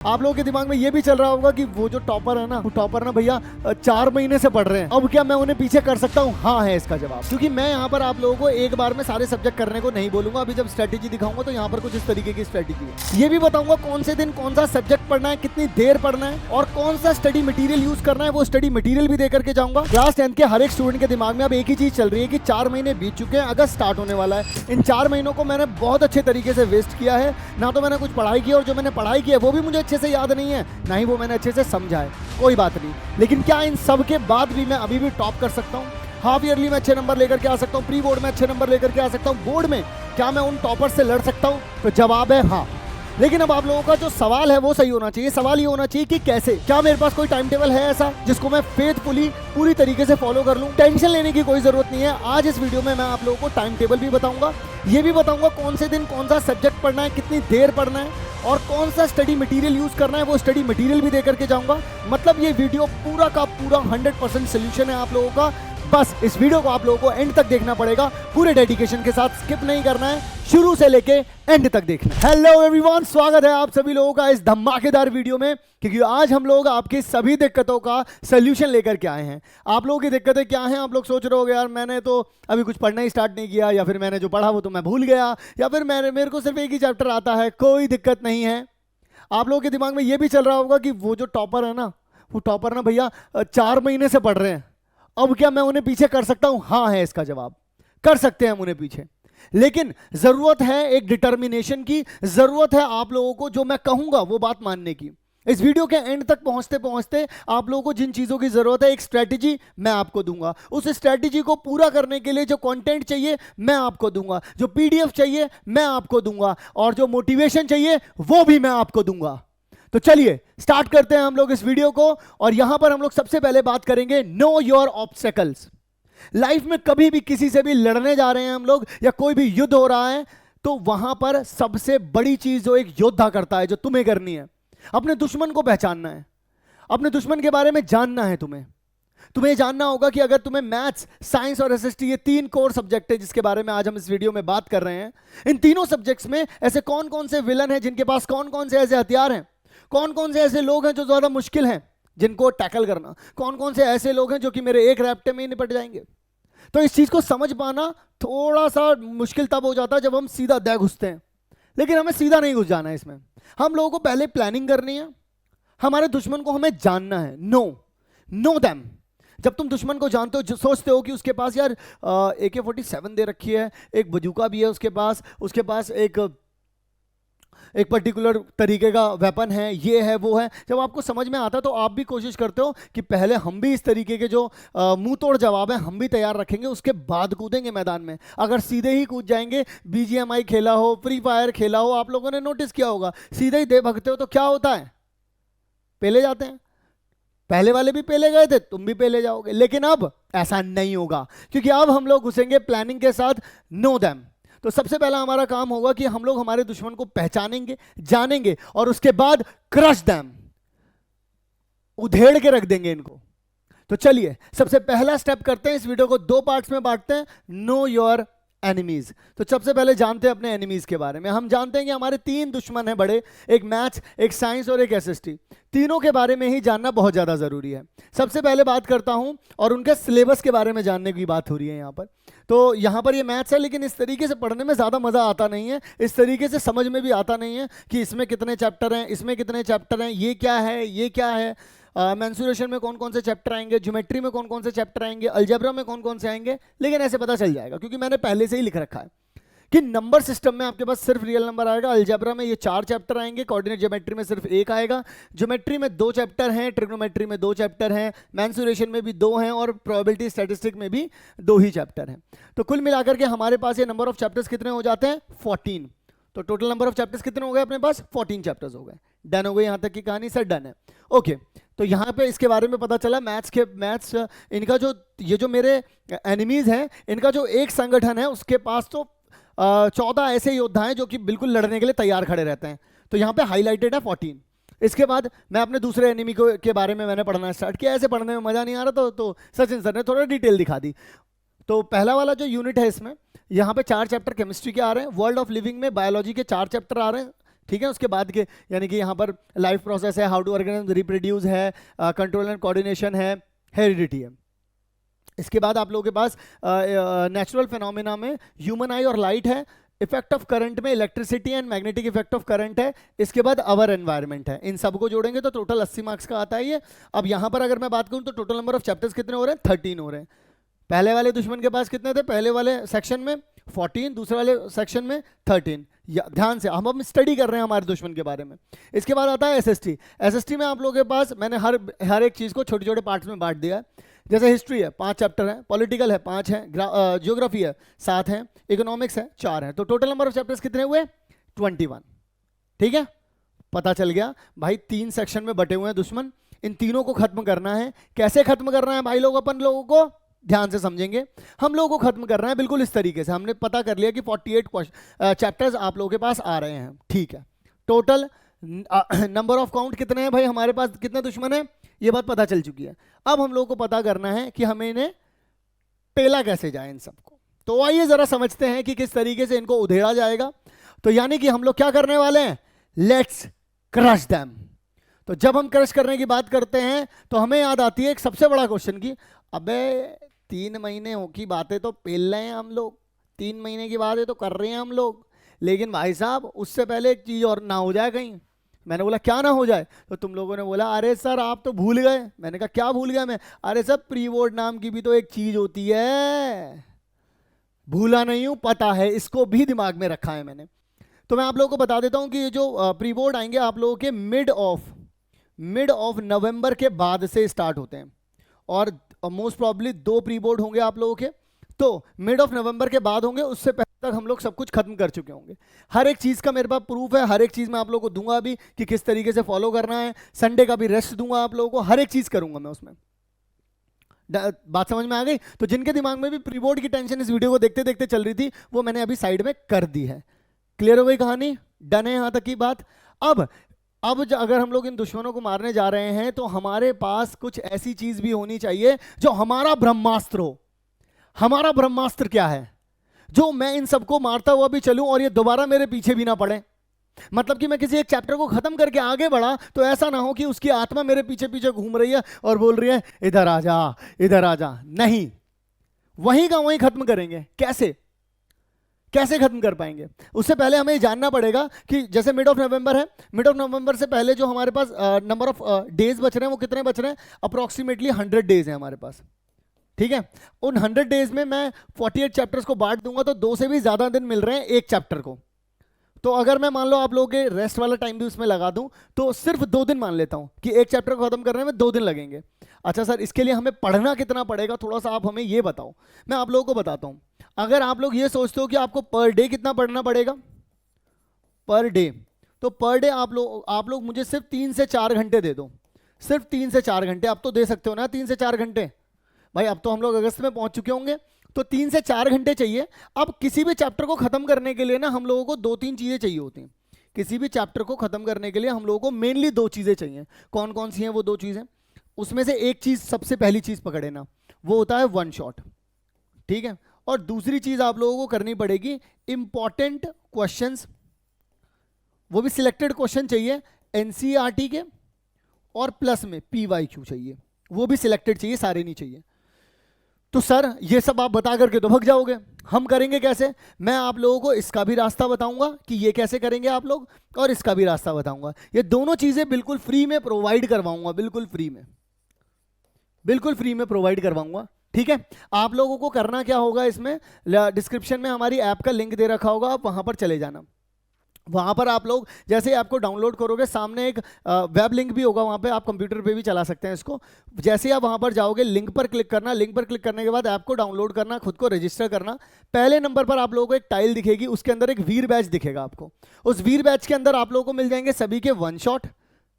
आप लोगों के दिमाग में ये भी चल रहा होगा कि वो जो टॉपर है ना, वो टॉपर ना भैया 4 महीने से पढ़ रहे हैं, अब क्या मैं उन्हें पीछे कर सकता हूँ? हाँ है इसका जवाब। क्योंकि मैं यहाँ पर आप लोगों को एक बार में सारे सब्जेक्ट करने को नहीं बोलूंगा। अभी जब स्ट्रेटेजी दिखाऊंगा तो यहाँ पर कुछ इस तरीके की स्ट्रेटेजी है। ये भी बताऊंगा कौन से दिन कौन सा सब्जेक्ट पढ़ना है, कितनी देर पढ़ना है और कौन सा स्टडी मटीरियल यूज करना है, वो स्टडी मटीरियल भी देकर के जाऊंगा। क्लास 10 के हर एक स्टूडेंट के दिमाग में अब एक ही चीज चल रही है कि 4 महीने बीत चुके हैं, अगस्त स्टार्ट होने वाला है। इन 4 महीनों को मैंने बहुत अच्छे तरीके से वेस्ट किया है। ना तो मैंने कुछ पढ़ाई की और जो मैंने पढ़ाई की है वो भी मुझे अच्छे से याद नहीं है, ना ही वो मैंने अच्छे से समझा है। कोई बात नहीं, लेकिन क्या इन सब के बाद भी मैं अभी भी टॉप कर सकता हूँ? हाफ ईयरली में अच्छे नंबर लेकर के आ सकता हूँ, प्री बोर्ड में अच्छे नंबर लेकर के आ सकता हूँ, बोर्ड में क्या मैं उन टॉपर से लड़ सकता हूँ? तो जवाब है हाँ। लेकिन अब आप लोगों का जो सवाल है वो सही होना चाहिए। सवाल ये होना चाहिए कि कैसे, क्या मेरे पास कोई टाइम टेबल है ऐसा जिसको मैं फेथफुली पूरी तरीके से फॉलो कर लूं? टेंशन लेने की कोई जरूरत नहीं है। आज इस वीडियो में मैं आप लोगों को टाइम टेबल भी बताऊंगा, ये भी बताऊंगा कौन से दिन कौन सा सब्जेक्ट पढ़ना है, कितनी देर पढ़ना है और कौन सा स्टडी मटेरियल यूज करना है, वो स्टडी मटेरियल भी देकर के जाऊंगा। मतलब ये वीडियो पूरा का पूरा 100% सोल्यूशन है आप लोगों का। बस इस वीडियो को आप लोगों को एंड तक देखना पड़ेगा, पूरे डेडिकेशन के साथ, स्किप नहीं करना है, शुरू से लेके एंड तक देखना। हेलो एवरीवन, स्वागत है आप सभी लोगों का इस धमाकेदार वीडियो में, क्योंकि आज हम लोग आपकी सभी दिक्कतों का सोल्यूशन लेकर के आए हैं। आप लोगों की दिक्कतें क्या हैं? आप लोग सोच रहे होगे यार मैंने तो अभी कुछ पढ़ना ही स्टार्ट नहीं किया, या फिर मैंने जो पढ़ा वो तो मैं भूल गया, या फिर मेरे को सिर्फ एक ही चैप्टर आता है। कोई दिक्कत नहीं है। आप लोगों के दिमाग में ये भी चल रहा होगा कि वो जो टॉपर है ना, वो टॉपर ना भैया 4 महीने से पढ़ रहे हैं, अब क्या मैं उन्हें पीछे कर सकता हूं? हाँ है इसका जवाब। कर सकते हैं हम उन्हें पीछे, लेकिन जरूरत है एक डिटर्मिनेशन की, जरूरत है आप लोगों को जो मैं कहूंगा वो बात मानने की। इस वीडियो के एंड तक पहुंचते पहुंचते आप लोगों को जिन चीजों की जरूरत है, एक स्ट्रेटेजी मैं आपको दूंगा। उस स्ट्रेटेजी को पूरा करने के लिए जो कंटेंट चाहिए मैं आपको दूंगा, जो पीडीएफ चाहिए मैं आपको दूंगा, और जो मोटिवेशन चाहिए वो भी मैं आपको दूंगा। तो चलिए स्टार्ट करते हैं हम लोग इस वीडियो को। और यहां पर हम लोग सबसे पहले बात करेंगे नो योर ऑब्स्टेकल्स। लाइफ में कभी भी किसी से भी लड़ने जा रहे हैं हम लोग, या कोई भी युद्ध हो रहा है, तो वहां पर सबसे बड़ी चीज जो एक योद्धा करता है, जो तुम्हें करनी है, अपने दुश्मन को पहचानना है, अपने दुश्मन के बारे में जानना है। तुम्हें जानना होगा कि अगर तुम्हें मैथ्स, साइंस और एसएसटी, ये 3 कोर सब्जेक्ट है जिसके बारे में आज हम इस वीडियो में बात कर रहे हैं, इन तीनों सब्जेक्ट्स में ऐसे कौन कौन से विलन हैं, जिनके पास कौन कौन से ऐसे हथियार हैं, कौन कौन से ऐसे लोग हैं जो ज्यादा मुश्किल हैं जिनको टैकल करना, कौन कौन से ऐसे लोग हैं जो कि मेरे एक रैप्टे में ही निपट जाएंगे। तो इस चीज को समझ पाना थोड़ा सा मुश्किल तब हो जाता है जब हम सीधा दे घुसते हैं, लेकिन हमें सीधा नहीं घुस जाना है इसमें। हम लोगों को पहले प्लानिंग करनी है, हमारे दुश्मन को हमें जानना है। Know them. जब तुम दुश्मन को जानते हो, जो सोचते हो कि उसके पास यार AK-47 दे रखी है, एक बंदूका भी है उसके पास एक पर्टिकुलर तरीके का वेपन है, ये है वो है, जब आपको समझ में आता है तो आप भी कोशिश करते हो कि पहले हम भी इस तरीके के जो मुंह तोड़ जवाब है हम भी तैयार रखेंगे, उसके बाद कूदेंगे मैदान में। अगर सीधे ही कूद जाएंगे, BGMI खेला हो, फ्री फायर खेला हो, आप लोगों ने नोटिस किया होगा, सीधे ही दे भगते हो तो क्या होता है? पेले जाते हैं। पहले वाले भी पेले गए थे, तुम भी पेले जाओगे। लेकिन अब ऐसा नहीं होगा, क्योंकि अब हम लोग घुसेंगे प्लानिंग के साथ। Know them. तो सबसे पहला हमारा काम होगा कि हम लोग हमारे दुश्मन को पहचानेंगे, जानेंगे, और उसके बाद क्रश देम, उधेड़ के रख देंगे इनको। तो चलिए सबसे पहला स्टेप करते हैं, इस वीडियो को 2 पार्ट्स में बांटते हैं, नो योर एनिमीज। तो सबसे पहले जानते हैं अपने एनिमीज के बारे में। हम जानते हैं कि हमारे 3 दुश्मन हैं बड़े, एक मैथ्स, एक साइंस और एक एसएसटी। तीनों के बारे में ही जानना बहुत ज्यादा जरूरी है। सबसे पहले बात करता हूं, और उनके सिलेबस के बारे में जानने की बात हो रही है यहां पर। तो यहां पर ये मैथ्स है, लेकिन इस तरीके से पढ़ने में ज्यादा मजा आता नहीं है, इस तरीके से समझ में भी आता नहीं है कि इसमें कितने चैप्टर हैं, इसमें कितने चैप्टर हैं, ये क्या है, ये क्या है। मेंसुरेशन में कौन कौन से चैप्टर आएंगे, ज्योमेट्री में कौन कौन से चैप्टर आएंगे, अलजेब्रा में कौन कौन से आएंगे, लेकिन ऐसे पता चल जाएगा क्योंकि मैंने पहले से ही लिख रखा है कि नंबर सिस्टम में आपके पास सिर्फ रियल नंबर आएगा, अलजेब्रा में ये 4 चैप्टर आएंगे, कोऑर्डिनेट ज्योमेट्री में सिर्फ 1 आएगा, ज्योमेट्री में 2 चैप्टर हैं, ट्रिग्नोमेट्री में 2 चैप्टर हैं, मेंसुरेशन में भी 2 हैं, और प्रोबेबिलिटी स्टैटिस्टिक में भी 2 ही चैप्टर हैं। तो कुल मिलाकर के हमारे पास ये नंबर ऑफ चैप्टर्स कितने हो जाते हैं? 14। तो टोटल नंबर ऑफ चैप्टर्स कितने हो गए अपने पास? 14 चैप्टर्स हो गए। डन हो गई यहां तक की कहानी? सर डन है। ओके, तो यहां पे इसके बारे में पता चला मैथ्स इनका जो ये जो मेरे एनिमीज हैं, इनका जो एक संगठन है उसके पास तो 14 ऐसे योद्धा हैं जो कि बिल्कुल लड़ने के लिए तैयार खड़े रहते हैं। तो यहाँ पे हाईलाइटेड है 14। इसके बाद मैं अपने दूसरे एनिमी के बारे में मैंने पढ़ना स्टार्ट किया। ऐसे पढ़ने में मजा नहीं आ रहा, तो सचिन सर ने थोड़ा डिटेल दिखा दी। तो पहला वाला जो यूनिट है इसमें, यहाँ पे 4 चैप्टर केमिस्ट्री के आ रहे हैं, वर्ल्ड ऑफ लिविंग में बायोलॉजी के 4 चैप्टर आ रहे हैं, ठीक है। उसके बाद के यानी कि यहाँ पर लाइफ प्रोसेस है, हाउ टू ऑर्गेनाइज रिप्रोड्यूस है, कंट्रोल एंड कोऑर्डिनेशन है, हेरिडिटी है। इसके बाद आप लोगों के पास नेचुरल फिनोमेना में ह्यूमन आई और लाइट है, इफेक्ट ऑफ करंट में electricity and magnetic effect of current है, इसके बाद अवर एनवायरनमेंट है। इन सबको जोड़ेंगे तो टोटल 80 मार्क्स का आता है ये। अब यहाँ पर अगर मैं बात करूँ तो टोटल नंबर ऑफ चैप्टर्स कितने हो रहे हैं, 13 हो रहे हैं। पहले वाले दुश्मन के पास कितने थे, पहले वाले सेक्शन में 14, दूसरे वाले सेक्शन में 13। ध्यान से हम स्टडी कर रहे हैं हमारे दुश्मन के बारे में। इसके बाद आता है एसएसटी। एसएसटी में आप लोगों के पास मैंने हर एक चीज़ को छोटे छोटे पार्ट्स में बांट दिया है। जैसे हिस्ट्री है 5 चैप्टर है, पॉलिटिकल है 5 है, ज्योग्राफी है 7 है, इकोनॉमिक्स है 4 है। तो टोटल नंबर ऑफ चैप्टर्स कितने हुए, 21। ठीक है, पता चल गया भाई 3 सेक्शन में बटे हुए हैं दुश्मन, इन तीनों को खत्म करना है। कैसे खत्म करना है भाई लोग, अपन लोगों को ध्यान से समझेंगे। हम लोगों को खत्म करना है बिल्कुल इस तरीके से। हमने पता कर लिया कि 48 चैप्टर्स आप लोगों के पास आ रहे हैं। ठीक है, टोटल नंबर ऑफ काउंट कितने हैं भाई हमारे पास, कितने दुश्मन है ये बात पता चल चुकी है। अब हम लोगों को पता करना है कि हमें इन्हें पेला कैसे जाए इन सबको। तो आइए जरा समझते हैं कि किस तरीके से इनको उधेड़ा जाएगा। तो यानी कि हम लोग क्या करने वाले हैं, लेट्स क्रश देम। तो जब हम क्रश करने की बात करते हैं तो हमें याद आती है एक सबसे बड़ा क्वेश्चन की, अबे 3 महीने हो की बातें तो पेल रहे हैं हम लोग, 3 महीने की बातें तो कर रहे हैं हम लोग, लेकिन भाई साहब उससे पहले एक चीज़ और ना हो जाए कहीं। मैंने बोला क्या ना हो जाए, तो तुम लोगों ने बोला अरे सर आप तो भूल गए। मैंने कहा क्या भूल गया मैं, अरे सर प्री बोर्ड नाम की भी तो एक चीज़ होती है। भूला नहीं हूँ, पता है, इसको भी दिमाग में रखा है मैंने। तो मैं आप लोगों को बता देता हूँ कि ये जो प्री बोर्ड आएंगे आप लोगों के मिड ऑफ नवंबर के बाद से स्टार्ट होते हैं, और मोस्ट प्रॉब्ली 2 प्री बोर्ड होंगे आप लोगों के, तो मिड ऑफ नवंबर के बाद होंगे। उससे पहले तक हम लोग सब कुछ खत्म कर चुके होंगे। हर एक चीज़ का मेरे पास प्रूफ है, हर एक चीज़ मैं आप लोगों को दूंगा अभी कि किस तरीके से फॉलो करना है। संडे का भी रेस्ट दूंगा आप लोगों को, हर एक चीज़ करूंगा मैं उसमें। बात समझ में आ गई। तो जिनके दिमाग में भी प्री बोर्ड की टेंशन इस वीडियो को देखते देखते चल रही थी, वो मैंने अभी साइड में कर दी है। क्लियर हो गई कहानी, डन है यहाँ तक की बात। अब अगर हम लोग इन दुश्मनों को मारने जा रहे हैं तो हमारे पास कुछ ऐसी चीज भी होनी चाहिए जो हमारा ब्रह्मास्त्र हो। हमारा ब्रह्मास्त्र क्या है, जो मैं इन सबको मारता हुआ भी चलूं और ये दोबारा मेरे पीछे भी ना पड़े। मतलब कि मैं किसी एक चैप्टर को खत्म करके आगे बढ़ा तो ऐसा ना हो कि उसकी आत्मा मेरे पीछे पीछे घूम रही है और बोल रही है इधर आ जा, इधर आ जा। नहीं, वहीं का वहीं खत्म करेंगे। कैसे खत्म कर पाएंगे, उससे पहले हमें जानना पड़ेगा कि जैसे मिड ऑफ नवंबर है, मिड ऑफ नवंबर से पहले जो हमारे पास नंबर ऑफ डेज बच रहे हैं वो कितने बच रहे हैं, अप्रोक्सीमेटली 100 डेज हैं हमारे पास। ठीक है, उन 100 डेज में मैं 48 चैप्टर्स को बांट दूंगा तो 2 से भी ज्यादा दिन मिल रहे हैं एक चैप्टर को। तो अगर मैं मान लो आप लोगों के रेस्ट वाला टाइम भी उसमें लगा दूं तो सिर्फ 2 दिन मान लेता हूं कि एक चैप्टर को खत्म करने में 2 दिन लगेंगे। अच्छा सर, इसके लिए हमें पढ़ना कितना पड़ेगा, थोड़ा सा आप हमें ये बताओ। मैं आप लोगों को बताता हूं। अगर आप लोग ये सोचते हो कि आपको पर डे कितना पढ़ना पड़ेगा, पर डे, तो पर डे आप लोग मुझे सिर्फ 3 से 4 घंटे दे दो। सिर्फ 3 से 4 घंटे आप तो दे सकते हो ना, 3 से 4 घंटे। भाई अब तो हम लोग अगस्त में पहुंच चुके होंगे, तो 3 से 4 घंटे चाहिए। अब किसी भी चैप्टर को खत्म करने के लिए ना हम लोगों को 2-3 चीजें चाहिए होती हैं। किसी भी चैप्टर को खत्म करने के लिए हम लोगों को मेनली 2 चीजें चाहिए। कौन कौन सी हैं वो 2 चीजें, उसमें से एक चीज, सबसे पहली चीज पकड़े ना, वो होता है 1 शॉट। ठीक है, और दूसरी चीज आप लोगों को करनी पड़ेगी इंपॉर्टेंट क्वेश्चंस, वो भी सिलेक्टेड क्वेश्चन चाहिए एनसीईआरटी के, और प्लस में पीवाईक्यू चाहिए, वो भी सिलेक्टेड चाहिए, सारे नहीं चाहिए। तो सर ये सब आप बता करके तो भग जाओगे, हम करेंगे कैसे। मैं आप लोगों को इसका भी रास्ता बताऊंगा कि ये कैसे करेंगे आप लोग, और इसका भी रास्ता बताऊंगा। ये दोनों चीजें बिल्कुल फ्री में प्रोवाइड करवाऊंगा, बिल्कुल फ्री में प्रोवाइड करवाऊंगा। ठीक है, आप लोगों को करना क्या होगा, इसमें डिस्क्रिप्शन में हमारी ऐप का लिंक दे रखा होगा, आप वहां पर चले जाना। वहां पर आप लोग जैसे आपको डाउनलोड करोगे, सामने एक वेब लिंक भी होगा, वहां पे आप कंप्यूटर पे भी चला सकते हैं इसको। जैसे ही आप वहां पर जाओगे, लिंक पर क्लिक करना, लिंक पर क्लिक करने के बाद ऐप को डाउनलोड करना, खुद को रजिस्टर करना। पहले नंबर पर आप लोगों को एक टाइल दिखेगी, उसके अंदर एक वीर बैच दिखेगा आपको। उस वीर बैच के अंदर आप लोगों को मिल जाएंगे सभी के 1 शॉट,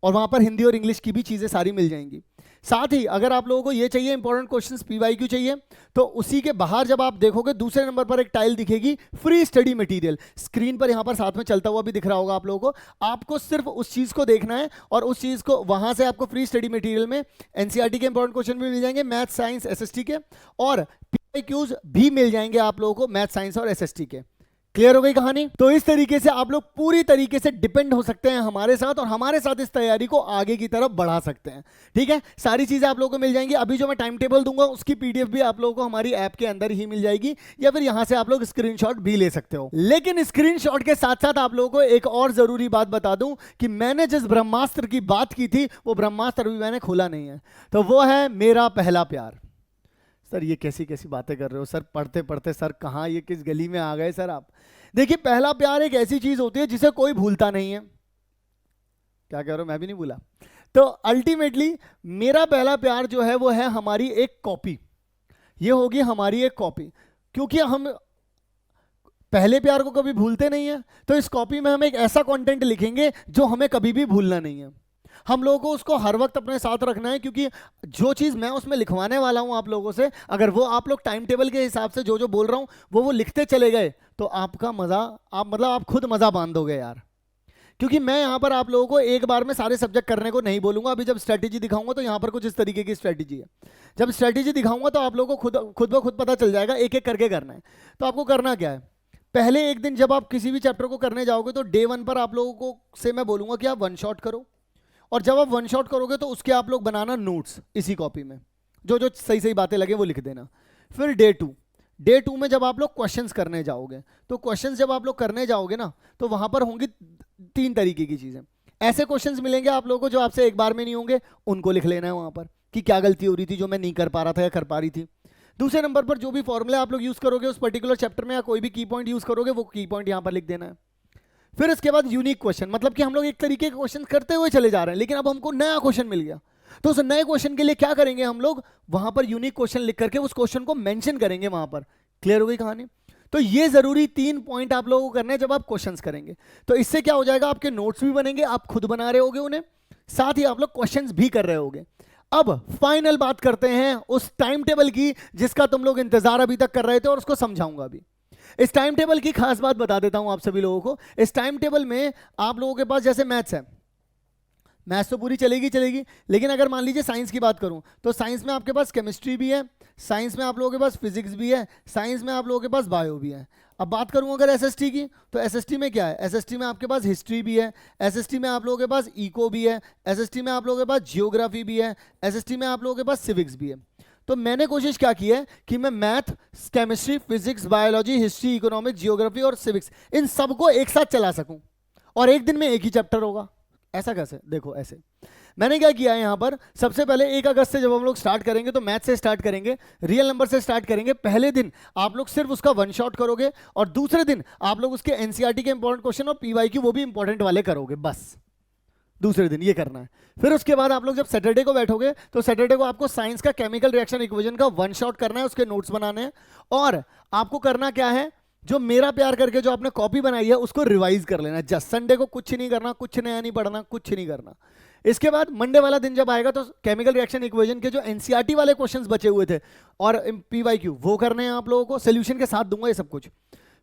और वहां पर हिंदी और इंग्लिश की भी चीजें सारी मिल जाएंगी। साथ ही अगर आप लोगों को ये चाहिए इंपॉर्टेंट क्वेश्चंस पीवाईक्यू चाहिए, तो उसी के बाहर जब आप देखोगे दूसरे नंबर पर एक टाइल दिखेगी फ्री स्टडी मटेरियल। स्क्रीन पर यहां पर साथ में चलता हुआ भी दिख रहा होगा आप लोगों को। आपको सिर्फ उस चीज को देखना है, और उस चीज को वहां से आपको फ्री स्टडी मटेरियल में एनसीईआरटी के इंपॉर्टेंट क्वेश्चन भी मिल जाएंगे, मैथ साइंस एसएसटी के, और पीवाईक्यूज भी मिल जाएंगे आप लोगों को मैथ साइंस और एसएसटी के। क्लियर हो गई कहानी? तो इस तरीके से आप लोग पूरी तरीके से डिपेंड हो सकते हैं हमारे साथ और हमारे साथ इस तैयारी को आगे की तरफ बढ़ा सकते हैं। ठीक है, सारी चीजें आप लोगों को मिल जाएंगी। अभी जो मैं टाइम टेबल दूंगा उसकी पीडीएफ भी आप लोगों को हमारी ऐप के अंदर ही मिल जाएगी, या फिर यहां से आप लोग स्क्रीनशॉट भी ले सकते हो। लेकिन स्क्रीनशॉट के साथ साथ आप लोगों को एक और जरूरी बात बता दूं कि मैंने जिस ब्रह्मास्त्र की बात की थी वो ब्रह्मास्त्र अभी मैंने खोला नहीं है, तो वो है मेरा पहला प्यार। सर ये कैसी कैसी बातें कर रहे हो सर, पढ़ते पढ़ते सर कहाँ ये किस गली में आ गए सर आप। देखिए पहला प्यार एक ऐसी चीज होती है जिसे कोई भूलता नहीं है। क्या कह रहे हो, मैं भी नहीं भूला। तो अल्टीमेटली मेरा पहला प्यार जो है वो है हमारी एक कॉपी। ये होगी हमारी एक कॉपी, क्योंकि हम पहले प्यार को कभी भूलते नहीं है, तो इस कॉपी में हम एक ऐसा कंटेंट लिखेंगे जो हमें कभी भी भूलना नहीं है। हम लोगों को उसको हर वक्त अपने साथ रखना है, क्योंकि जो चीज़ मैं उसमें लिखवाने वाला हूं आप लोगों से, अगर वो आप लोग टाइम टेबल के हिसाब से जो जो बोल रहा हूं वो लिखते चले गए तो आपका मज़ा, आप खुद मज़ा बांधोगे यार। क्योंकि मैं यहाँ पर आप लोगों को एक बार में सारे सब्जेक्ट करने को नहीं बोलूंगा। अभी जब स्ट्रैटेजी दिखाऊंगा तो यहाँ पर कुछ इस तरीके की स्ट्रैटेजी है। जब स्ट्रैटेजी दिखाऊंगा तो आप लोगों को खुद ब खुद पता चल जाएगा, एक एक करके करना है। तो आपको करना क्या है, पहले एक दिन जब आप किसी भी चैप्टर को करने जाओगे तो डे 1 पर आप लोगों को से मैं बोलूंगा कि आप वन शॉट करो, और जब आप वन शॉट करोगे तो उसके आप लोग बनाना नोट्स इसी कॉपी में, जो जो सही सही बातें लगे वो लिख देना। फिर डे टू में जब आप लोग क्वेश्चंस करने जाओगे तो क्वेश्चंस जब आप लोग करने जाओगे ना तो वहां पर होंगी 3 तरीके की चीजें। ऐसे क्वेश्चंस मिलेंगे आप लोगों को जो आपसे एक बार में नहीं होंगे, उनको लिख लेना है वहां पर कि क्या गलती हो रही थी जो मैं नहीं कर पा रहा था या कर पा रही थी। दूसरे नंबर पर जो भी फॉर्मूला आप लोग यूज करोगे उस पर्टिकुलर चैप्टर में, या कोई भी की पॉइंट यूज करोगे वो की पॉइंट यहां पर लिख देना है। फिर इसके बाद यूनिक क्वेश्चन, मतलब कि हम लोग एक तरीके के क्वेश्चन करते हुए चले जा रहे हैं लेकिन अब हमको नया क्वेश्चन मिल गया, तो उस नए क्वेश्चन के लिए क्या करेंगे हम लोग, वहां पर यूनिक क्वेश्चन लिख करके उस क्वेश्चन को मेंशन करेंगे वहां पर। क्लियर हो गई कहानी? तो ये जरूरी 3 पॉइंट आप लोगों को करने हैं जब आप क्वेश्चंस करेंगे। तो इससे क्या हो जाएगा, आपके नोट्स भी बनेंगे, आप खुद बना रहे होगे उन्हें, साथ ही आप लोग क्वेश्चंस भी कर रहे होगे। अब फाइनल बात करते हैं उस टाइम टेबल की जिसका तुम लोग इंतजार अभी तक कर रहे थे, और उसको समझाऊंगा अभी। इस टाइम टेबल की खास बात बता देता हूं आप सभी लोगों को। इस टाइम टेबल में आप लोगों के पास जैसे मैथ्स है, मैथ्स तो पूरी चलेगी, लेकिन अगर मान लीजिए साइंस की बात करूं तो साइंस में आपके पास केमिस्ट्री भी है, साइंस में आप लोगों के पास फिजिक्स भी है, साइंस में आप लोगों के पास बायो भी है। अब बात करूं अगर एसएसटी की, तो एसएसटी में क्या है, एसएसटी में आपके पास हिस्ट्री भी है, एसएसटी में आप लोगों के पास इको भी है, एसएसटी में आप लोगों के पास जियोग्राफी भी है, एसएसटी में आप लोगों के पास सिविक्स भी है। तो मैंने कोशिश क्या की है कि मैं math, chemistry, physics, biology, history, economics, geography और सिविक्स इन सबको एक साथ चला सकूं, और एक दिन में एक ही चैप्टर होगा। ऐसा कैसे, देखो ऐसे मैंने क्या किया है यहाँ पर, सबसे पहले 1 अगस्त से जब हम लोग स्टार्ट करेंगे तो मैथ से स्टार्ट करेंगे, रियल नंबर से स्टार्ट करेंगे। पहले दिन आप लोग सिर्फ उसका वन शॉट करोगे, और दूसरे दिन आप लोग उसके एनसीईआरटी के इंपॉर्टेंट क्वेश्चन और पीवाईक्यू वो भी इंपॉर्टेंट वाले करोगे, बस दूसरे दिन ये करना है। फिर उसके बाद आप लोग जब सैटरडे को बैठोगे तो सैटरडे को आपको साइंस का केमिकल रिएक्शन इक्वेशन का वन शॉट करना है, उसके नोट्स बनाने हैं, और आपको करना क्या है, जो मेरा प्यार करके जो आपने कॉपी बनाई है उसको रिवाइज कर लेना। जस्ट संडे को कुछ नहीं करना, कुछ नया नहीं पढ़ना, कुछ नहीं करना। इसके बाद मंडे वाला दिन जब आएगा तो केमिकल रिएक्शन इक्वेशन के जो एनसीईआरटी वाले क्वेश्चंस बचे हुए थे और पीवाईक्यू वो करने हैं आप लोगों को, सोल्यूशन के साथ दूंगा ये सब कुछ।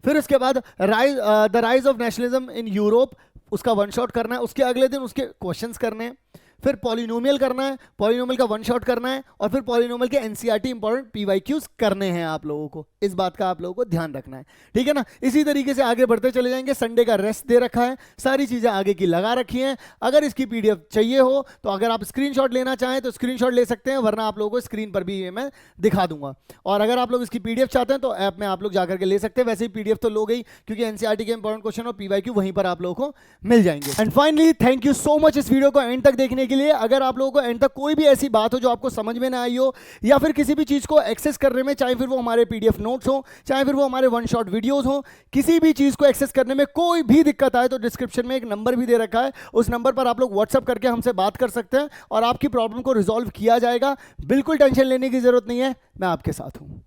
फिर उसके बाद the rise of nationalism in Europe, उसका वन शॉट करना है, उसके अगले दिन उसके क्वेश्चंस करने हैं। फिर पॉलिनोमियल करना है, पॉलिनोमियल का वन शॉट करना है, और फिर पॉलिनोमियल के एनसीईआरटी इंपॉर्टेंट पीवाईक्यूज करने हैं आप लोगों को। इस बात का आप लोगों को ध्यान रखना है, ठीक है ना। इसी तरीके से आगे बढ़ते चले जाएंगे। संडे का रेस्ट दे रखा है, सारी चीजें आगे की लगा रखी हैं। अगर इसकी पीडीएफ चाहिए हो तो अगर आप स्क्रीनशॉट लेना चाहें तो स्क्रीनशॉट ले सकते हैं, वरना आप लोगों को स्क्रीन पर भी मैं दिखा दूंगा। और अगर आप लोग इसकी पीडीएफ चाहते हैं तो ऐप में आप लोग जाकर के ले सकते हैं। वैसे ही पीडीएफ तो लो गई, क्योंकि एनसीईआरटी के इंपॉर्टेंट क्वेश्चन और पीवाईक्यू वहीं पर आप लोगों को मिल जाएंगे। And finally thank you so much इस वीडियो को एंड तक देखने के लिए। अगर आप लोगों को एंड तक कोई भी ऐसी बात हो जो आपको समझ में ना आई हो, या फिर किसी भी चीज को एक्सेस करने में, चाहे फिर वो हमारे पीडीएफ नोट्स हो, चाहे फिर वो हमारे वन शॉट वीडियोस हो, किसी भी चीज को एक्सेस करने में कोई भी दिक्कत आए तो डिस्क्रिप्शन में एक नंबर भी दे रखा है, उस नंबर पर आप लोग व्हाट्सअप करके हमसे बात कर सकते हैं और आपकी प्रॉब्लम को रिजॉल्व किया जाएगा। बिल्कुल टेंशन लेने की जरूरत नहीं है, मैं आपके साथ हूं।